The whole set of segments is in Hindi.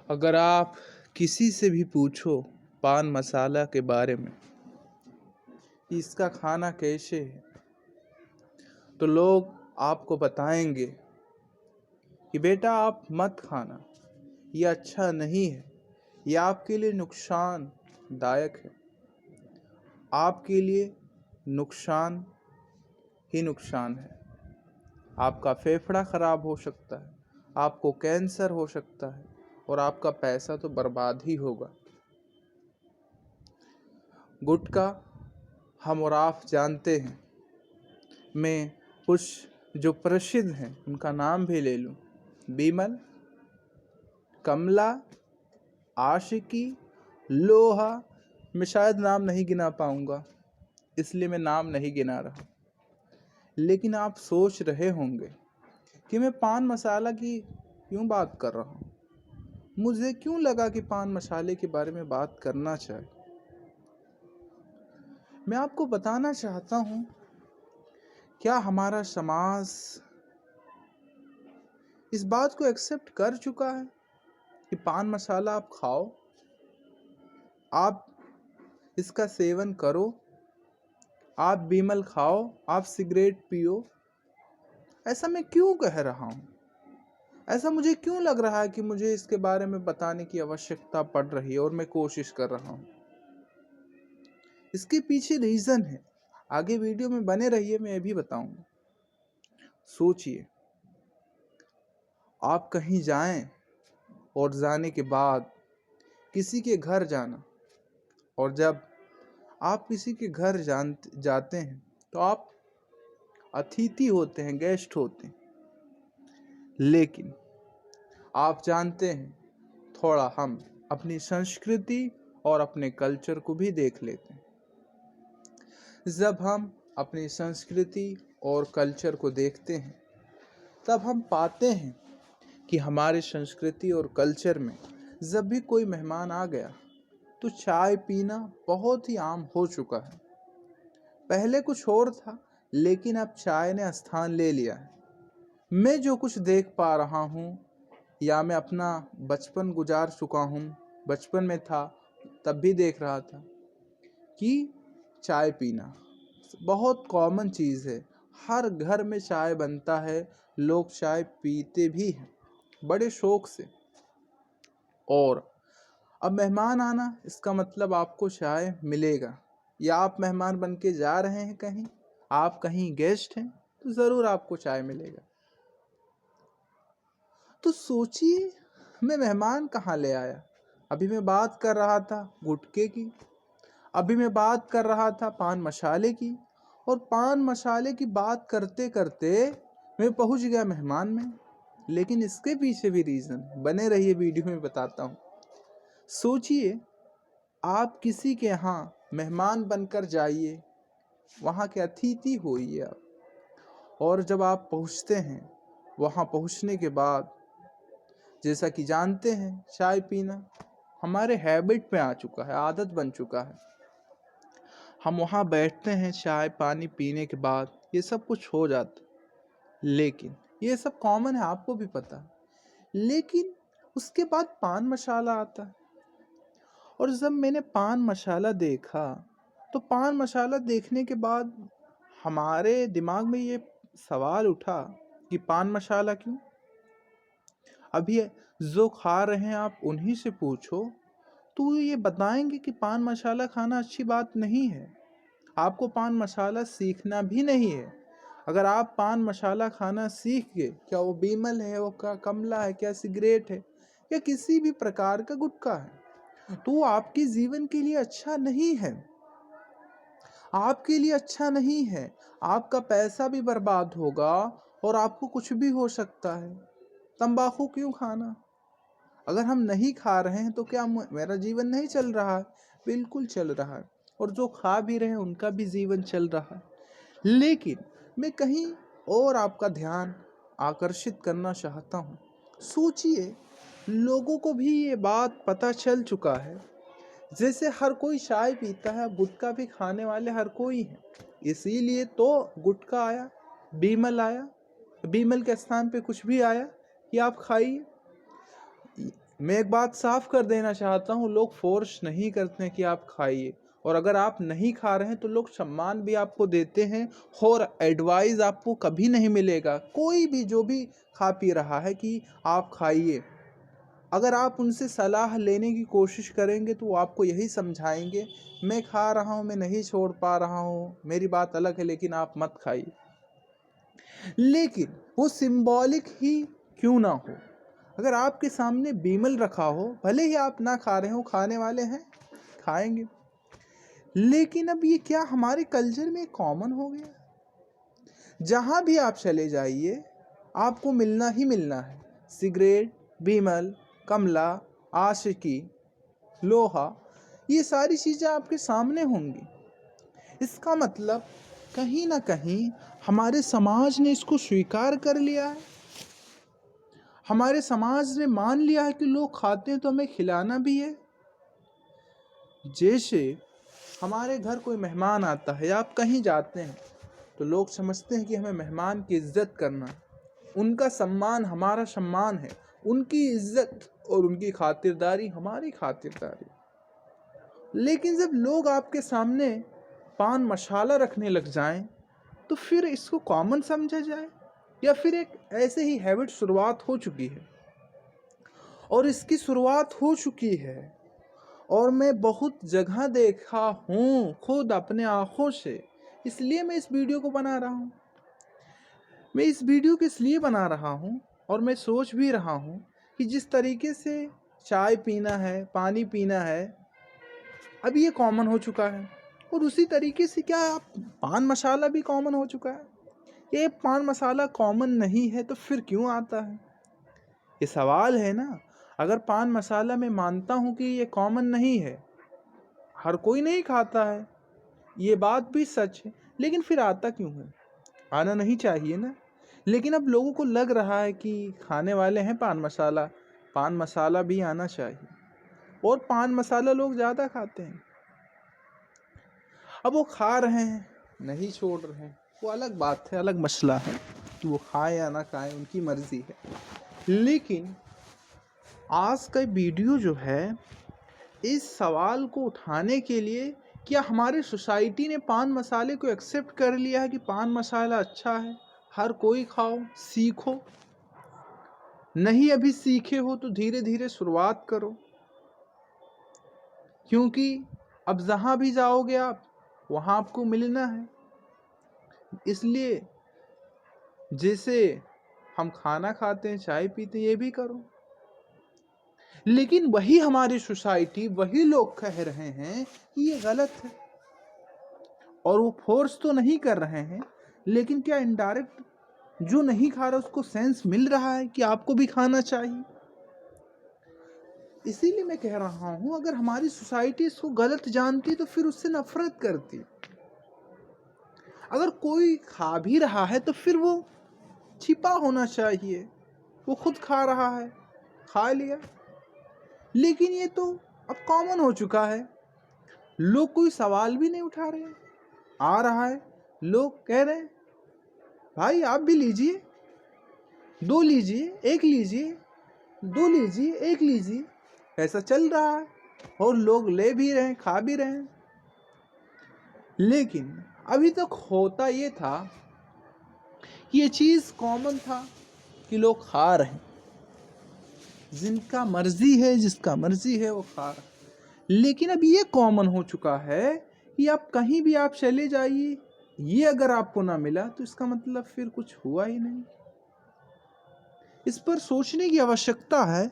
अगर आप किसी से भी पूछो पान मसाला के बारे में कि इसका खाना कैसे है, तो लोग आपको बताएंगे कि बेटा आप मत खाना, ये अच्छा नहीं है, ये आपके लिए नुकसानदायक है, आपके लिए नुकसान ही नुकसान है। आपका फेफड़ा खराब हो सकता है, आपको कैंसर हो सकता है और आपका पैसा तो बर्बाद ही होगा। गुटखा हम और आप जानते हैं। मैं कुछ जो प्रसिद्ध हैं उनका नाम भी ले लूं। बीमल, कमला, आशिकी, लोहा। मैं शायद नाम नहीं गिना पाऊंगा, इसलिए मैं नाम नहीं गिना रहा। लेकिन आप सोच रहे होंगे कि मैं पान मसाला की क्यों बात कर रहा हूँ, मुझे क्यों लगा कि पान मसाले के बारे में बात करना चाहिए। मैं आपको बताना चाहता हूँ, क्या हमारा समाज इस बात को एक्सेप्ट कर चुका है कि पान मसाला आप खाओ, आप इसका सेवन करो, आप बीमल खाओ, आप सिगरेट पियो। ऐसा मैं क्यों कह रहा हूँ? ऐसा मुझे क्यों लग रहा है कि मुझे इसके बारे में बताने की आवश्यकता पड़ रही है और मैं कोशिश कर रहा हूँ। इसके पीछे रीज़न है, आगे वीडियो में बने रहिए, मैं ये भी बताऊंगा। सोचिए, आप कहीं जाएं और जाने के बाद किसी के घर जाना, और जब आप किसी के घर जाते हैं तो आप अतिथि होते हैं, गेस्ट होते हैं। लेकिन आप जानते हैं, थोड़ा हम अपनी संस्कृति और अपने कल्चर को भी देख लेते हैं। जब हम अपनी संस्कृति और कल्चर को देखते हैं तब हम पाते हैं कि हमारी संस्कृति और कल्चर में जब भी कोई मेहमान आ गया तो चाय पीना बहुत ही आम हो चुका है। पहले कुछ और था, लेकिन अब चाय ने स्थान ले लिया है। मैं जो कुछ देख पा रहा हूँ, या मैं अपना बचपन गुजार चुका हूँ, बचपन में था तब भी देख रहा था कि चाय पीना बहुत कॉमन चीज़ है। हर घर में चाय बनता है, लोग चाय पीते भी हैं बड़े शौक से। और अब मेहमान आना, इसका मतलब आपको चाय मिलेगा, या आप मेहमान बन के जा रहे हैं कहीं, आप कहीं गेस्ट हैं, तो ज़रूर आपको चाय मिलेगा। तो सोचिए, मैं मेहमान कहाँ ले आया। अभी मैं बात कर रहा था गुटखे की, अभी मैं बात कर रहा था पान मसाले की, और पान मसाले की बात करते करते मैं पहुंच गया मेहमान में। लेकिन इसके पीछे भी रीज़न, बने रहिए वीडियो में बताता हूँ। सोचिए, आप किसी के यहाँ मेहमान बनकर जाइए, वहाँ के अतिथि होइए आप, और जब आप पहुँचते हैं, वहाँ पहुँचने के बाद जैसा कि जानते हैं, चाय पीना हमारे हैबिट में आ चुका है, आदत बन चुका है। हम वहाँ बैठते हैं, चाय पानी पीने के बाद ये सब कुछ हो जाता, लेकिन ये सब कॉमन है, आपको भी पता है। लेकिन उसके बाद पान मसाला आता है, और जब मैंने पान मसाला देखा तो पान मसाला देखने के बाद हमारे दिमाग में ये सवाल उठा कि पान मसाला क्यों। अभी जो खा रहे हैं आप उन्हीं से पूछो तो ये बताएंगे कि पान मसाला खाना अच्छी बात नहीं है, आपको पान मसाला सीखना भी नहीं है। अगर आप पान मसाला खाना सीख गए, क्या वो बीमल है, वो क्या कमला है, क्या सिगरेट है, या किसी भी प्रकार का गुटखा है, तो वो आपके जीवन के लिए अच्छा नहीं है, आपके लिए अच्छा नहीं है। आपका पैसा भी बर्बाद होगा और आपको कुछ भी हो सकता है। तंबाकू क्यों खाना? अगर हम नहीं खा रहे हैं तो क्या मेरा जीवन नहीं चल रहा है? बिल्कुल चल रहा है, और जो खा भी रहे हैं उनका भी जीवन चल रहा है। लेकिन मैं कहीं और आपका ध्यान आकर्षित करना चाहता हूँ। सोचिए, लोगों को भी ये बात पता चल चुका है, जैसे हर कोई चाय पीता है, गुटखा भी खाने वाले हर कोई है, इसीलिए तो गुटखा आया, बीमल आया, बीमल के स्थान पे कुछ भी आया कि आप खाइए। मैं एक बात साफ कर देना चाहता हूँ, लोग फोर्स नहीं करते हैं कि आप खाइए, और अगर आप नहीं खा रहे हैं तो लोग सम्मान भी आपको देते हैं और एडवाइस आपको कभी नहीं मिलेगा। कोई भी जो भी खा पी रहा है कि आप खाइए, अगर आप उनसे सलाह लेने की कोशिश करेंगे तो वो आपको यही समझाएंगे, मैं खा रहा हूँ, मैं नहीं छोड़ पा रहा हूँ, मेरी बात अलग है, लेकिन आप मत खाइए। लेकिन वो सिंबॉलिक ही क्यों ना हो, अगर आपके सामने बीमल रखा हो, भले ही आप ना खा रहे हो, खाने वाले हैं खाएंगे, लेकिन अब ये क्या हमारे कल्चर में कॉमन हो गया? जहां भी आप चले जाइए आपको मिलना ही मिलना है। सिगरेट, बीमल, कमला, आशिकी, लोहा, ये सारी चीज़ें आपके सामने होंगी। इसका मतलब कहीं ना कहीं हमारे समाज ने इसको स्वीकार कर लिया है। हमारे समाज ने मान लिया है कि लोग खाते हैं तो हमें खिलाना भी है। जैसे हमारे घर कोई मेहमान आता है, आप कहीं जाते हैं तो लोग समझते हैं कि हमें मेहमान की इज्जत करना है, उनका सम्मान हमारा सम्मान है, उनकी इज्जत और उनकी खातिरदारी हमारी खातिरदारी। लेकिन जब लोग आपके सामने पान मसाला रखने लग जाएं तो फिर इसको कॉमन समझा जाए, या फिर एक ऐसे ही हैबिट शुरुआत हो चुकी है। और इसकी शुरुआत हो चुकी है और मैं बहुत जगह देखा हूँ खुद अपने आँखों से, इसलिए मैं इस वीडियो को बना रहा हूँ। मैं इस वीडियो को इसलिए बना रहा हूँ और मैं सोच भी रहा हूँ कि जिस तरीके से चाय पीना है, पानी पीना है, अब ये कॉमन हो चुका है, और उसी तरीके से क्या पान मसाला भी कॉमन हो चुका है। ये पान मसाला कॉमन नहीं है तो फिर क्यों आता है? ये सवाल है ना। अगर पान मसाला मैं मानता हूँ कि ये कॉमन नहीं है, हर कोई नहीं खाता है, ये बात भी सच है, लेकिन फिर आता क्यों है? आना नहीं चाहिए ना। लेकिन अब लोगों को लग रहा है कि खाने वाले हैं पान मसाला भी आना चाहिए, और पान मसाला लोग ज़्यादा खाते हैं। अब वो खा रहे हैं, नहीं छोड़ रहे हैं, वो अलग बात है, अलग मसला है कि वो खाएं या ना खाएं, उनकी मर्जी है। लेकिन आज का वीडियो जो है इस सवाल को उठाने के लिए, क्या हमारी सोसाइटी ने पान मसाले को एक्सेप्ट कर लिया है कि पान मसाला अच्छा है, हर कोई खाओ, सीखो? नहीं अभी सीखे हो तो धीरे धीरे शुरुआत करो, क्योंकि अब जहाँ भी जाओगे आप वहाँ आपको मिलना है। इसलिए जैसे हम खाना खाते हैं, चाय पीते हैं, ये भी करो। लेकिन वही हमारी सोसाइटी, वही लोग कह रहे हैं कि ये गलत है, और वो फोर्स तो नहीं कर रहे हैं, लेकिन क्या इनडायरेक्ट जो नहीं खा रहा उसको सेंस मिल रहा है कि आपको भी खाना चाहिए। इसीलिए मैं कह रहा हूं, अगर हमारी सोसाइटी इसको गलत जानती तो फिर उससे नफरत करती। अगर कोई खा भी रहा है तो फिर वो छिपा होना चाहिए, वो खुद खा रहा है, खा लिया। लेकिन ये तो अब कॉमन हो चुका है, लोग कोई सवाल भी नहीं उठा रहे हैं। आ रहा है, लोग कह रहे हैं भाई आप भी लीजिए, दो लीजिए, एक लीजिए, दो लीजिए, एक लीजिए, ऐसा चल रहा है, और लोग ले भी रहे हैं, खा भी रहे हैं। लेकिन अभी तक होता ये था, ये चीज़ कॉमन था कि लोग खा रहे हैं, जिनका मर्जी है, जिसका मर्जी है वो खा रहा है। लेकिन अब ये कॉमन हो चुका है कि आप कहीं भी आप चले जाइए, ये अगर आपको ना मिला तो इसका मतलब फिर कुछ हुआ ही नहीं। इस पर सोचने की आवश्यकता है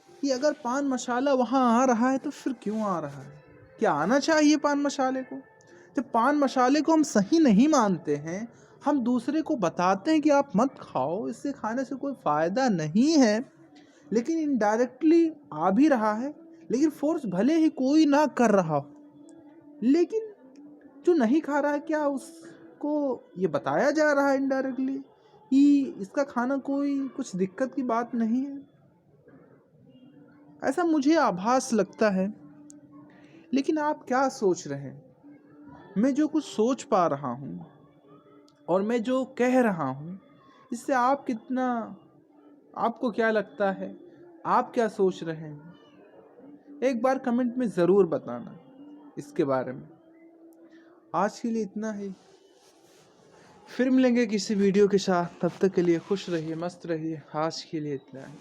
कि अगर पान मसाला वहाँ आ रहा है तो फिर क्यों आ रहा है? क्या आना चाहिए पान मसाले को? जब पान मसाले को हम सही नहीं मानते हैं, हम दूसरे को बताते हैं कि आप मत खाओ, इससे खाने से कोई फ़ायदा नहीं है, लेकिन इनडायरेक्टली आ भी रहा है, लेकिन फोर्स भले ही कोई ना कर रहा हो, लेकिन जो नहीं खा रहा है क्या उसको ये बताया जा रहा है इनडायरेक्टली कि इसका खाना कोई कुछ दिक्कत की बात नहीं है? ऐसा मुझे आभास लगता है। लेकिन आप क्या सोच रहे हैं? मैं जो कुछ सोच पा रहा हूँ और मैं जो कह रहा हूँ, इससे आप कितना, आपको क्या लगता है? आप क्या सोच रहे हैं? एक बार कमेंट में ज़रूर बताना इसके बारे में। आज के लिए इतना ही, फिर मिलेंगे किसी वीडियो के साथ। तब तक के लिए खुश रहिए, मस्त रहिए। आज के लिए इतना ही।